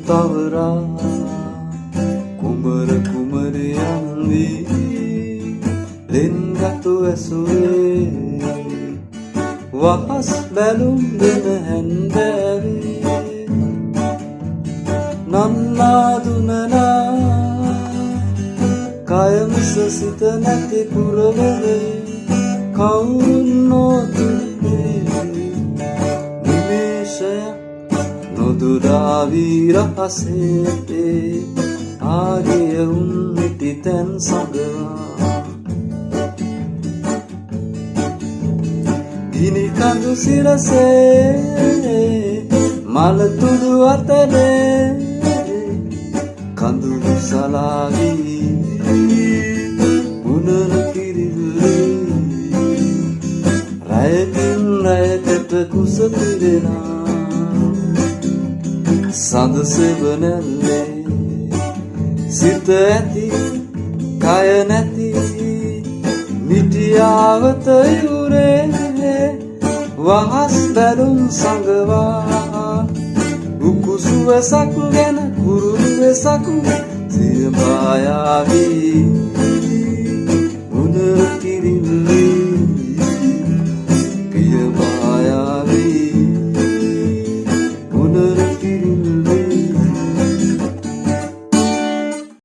තවරා කුමර කුමරියන් වී ලෙන්ගතු ඇසුරේ වහස් බැලුම් දෙන හැන්දෑවේ නන්නාදුනනා කයමිස සිත නැති පුරවරේ කවුරුන් නොදුන්නේ නිමේෂයක් නොදුරාවී රහසේ ආරිය උන්නිටි තැන් සඟවා ගිනි කඳු සිරසේ මලතුඩු අතරේ කඳුළු සලාවී උනන කිරිල්ලේ රැයකින් රැයකට කුස පිරෙනා සඳ සෙවනැල්ලේ සිත ඇති කය නැති මිටියාවත යුරේ වහස් බැලුම් සඟවා උකුසු වෙසක් ගැන කුරුළු වෙසක් සියඹායාවී උදර කිරිල්ලේ